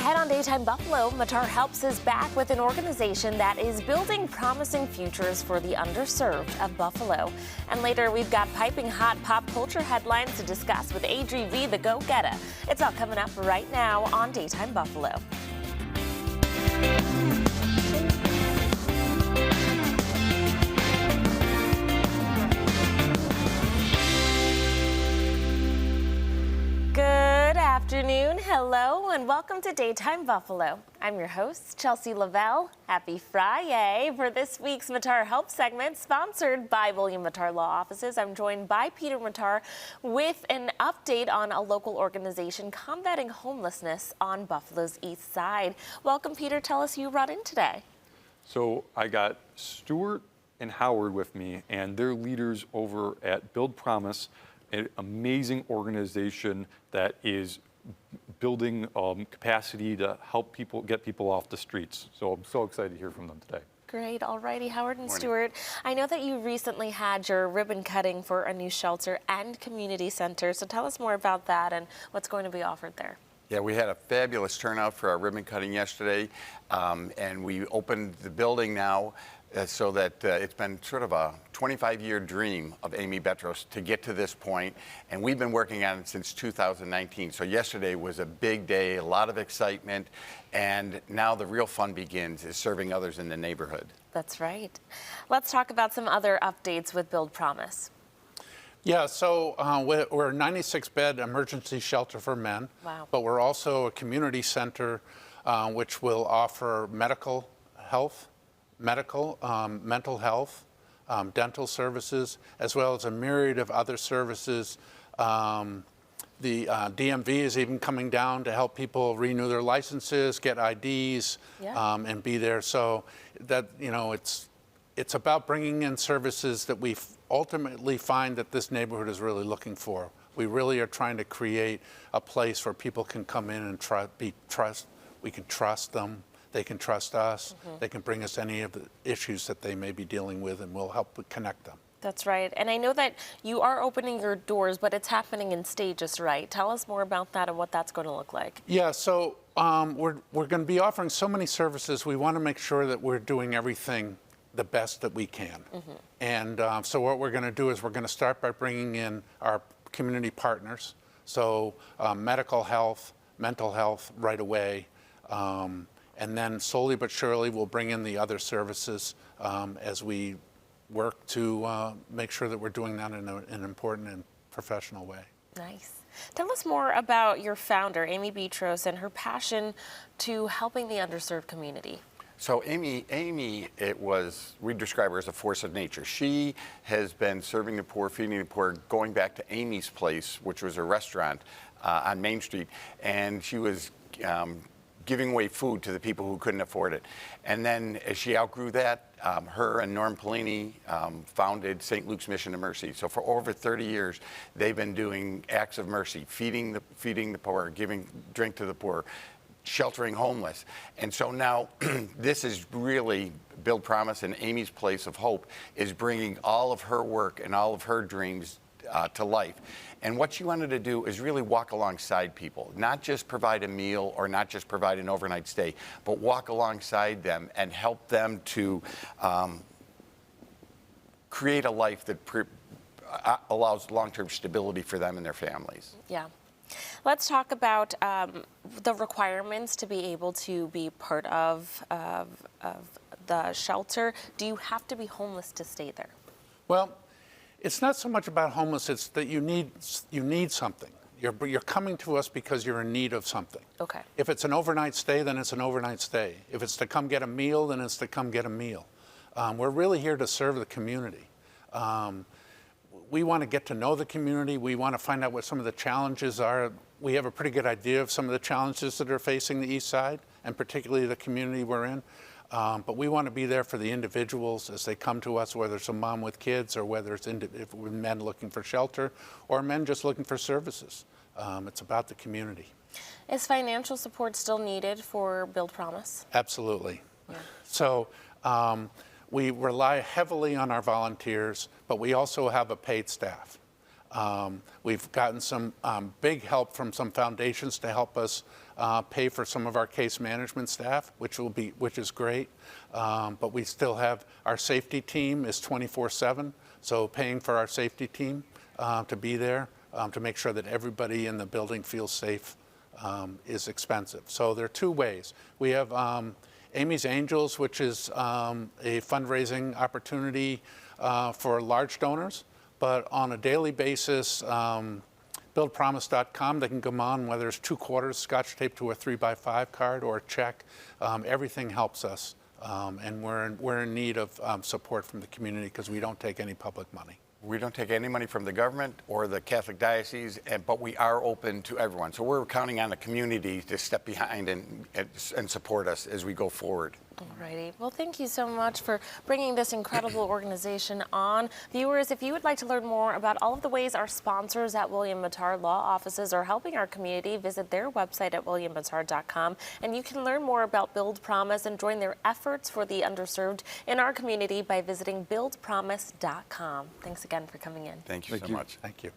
ahead on Daytime Buffalo, Mattar Helps is back with an organization that is building promising futures for the underserved of Buffalo. And later, we've got piping hot pop culture headlines to discuss with Adri V, the Go-Getter. It's all coming up right now on Daytime Buffalo. Good afternoon, hello, and welcome to Daytime Buffalo. I'm your host, Chelsea Lavelle. Happy Friday. For this week's Mattar Help segment, sponsored by William Mattar Law Offices, I'm joined by Peter Mattar with an update on a local organization combating homelessness on Buffalo's east side. Welcome, Peter. Tell us who you brought in today. So I got Stuart and Howard with me, and they're leaders over at Build Promise, an amazing organization that is building capacity to help get people off the streets. So I'm so excited to hear from them today. Great. All righty, Howard and Morning. Stuart. I know that you recently had your ribbon cutting for a new shelter and community center. So tell us more about that and what's going to be offered there. Yeah, we had a fabulous turnout for our ribbon cutting yesterday, and we opened the building now so that it's been sort of a 25-year dream of Amy Betros to get to this point, and we've been working on it since 2019. So yesterday was a big day, a lot of excitement, and now the real fun begins, is serving others in the neighborhood. That's right. Let's talk about some other updates with Build Promise. Yeah, so we're a 96-bed emergency shelter for men. Wow. But we're also a community center which will offer medical health, mental health, dental services, as well as a myriad of other services. The DMV is even coming down to help people renew their licenses, get IDs, and be there. So that, you know, it's about bringing in services that we ultimately find that this neighborhood is really looking for. We really are trying to create a place where people can come in and we can trust them. They can trust us. They can bring us any of the issues that they may be dealing with, and we'll help connect them. That's right. And I know that you are opening your doors, but it's happening in stages, right? Tell us more about that and what that's going to look like. Yeah, so we're going to be offering so many services. We want to make sure that we're doing everything the best that we can. And so what we're going to do is we're going to start by bringing in our community partners. So medical health, mental health right away. And then slowly but surely we'll bring in the other services as we work to make sure that we're doing that in an important and professional way. Nice. Tell us more about your founder, Amy Betros, and her passion to helping the underserved community. So Amy, we describe her as a force of nature. She has been serving the poor, feeding the poor, going back to Amy's Place, which was a restaurant on Main Street, and she was giving away food to the people who couldn't afford it. And then as she outgrew that, her and Norm Polini founded St. Luke's Mission of Mercy. So for over 30 years, they've been doing acts of mercy, feeding the poor, giving drink to the poor, sheltering homeless. And so now this is really Build Promise, and Amy's Place of Hope is bringing all of her work and all of her dreams to life. And what she wanted to do is really walk alongside people, not just provide a meal or not just provide an overnight stay, but walk alongside them and help them to create a life that allows long-term stability for them and their families. Yeah. Let's talk about the requirements to be able to be part of the shelter. Do you have to be homeless to stay there? Well, it's not so much about homeless, it's that you need something. You're coming to us because you're in need of something. Okay. If it's an overnight stay, then it's an overnight stay. If it's to come get a meal, then it's to come get a meal. We're really here to serve the community. We want to get to know the community. We want to find out what some of the challenges are. We have a pretty good idea of some of the challenges that are facing the east side, and particularly the community we're in. But we want to be there for the individuals as they come to us, whether it's a mom with kids or whether it's men looking for shelter or men just looking for services. It's about the community. Is financial support still needed for Build Promise? Absolutely. Yeah. So we rely heavily on our volunteers, but we also have a paid staff. We've gotten some big help from some foundations to help us pay for some of our case management staff, which is great. But we still have our safety team is 24/7, so paying for our safety team to be there to make sure that everybody in the building feels safe is expensive. So there are two ways. We have Amy's Angels, which is a fundraising opportunity for large donors, but on a daily basis, buildpromise.com, they can come on, whether it's 2 quarters scotch taped to a 3x5 card or a check. Everything helps us, and we're in need of support from the community because we don't take any public money. We don't take any money from the government or the Catholic diocese, but we are open to everyone. So we're counting on the community to step behind and support us as we go forward. Alrighty. Well, thank you so much for bringing this incredible organization on. Viewers, if you would like to learn more about all of the ways our sponsors at William Mattar Law Offices are helping our community, visit their website at williammattar.com, and you can learn more about Build Promise and join their efforts for the underserved in our community by visiting buildpromise.com. Thanks again for coming in. Thank you so much. Thank you.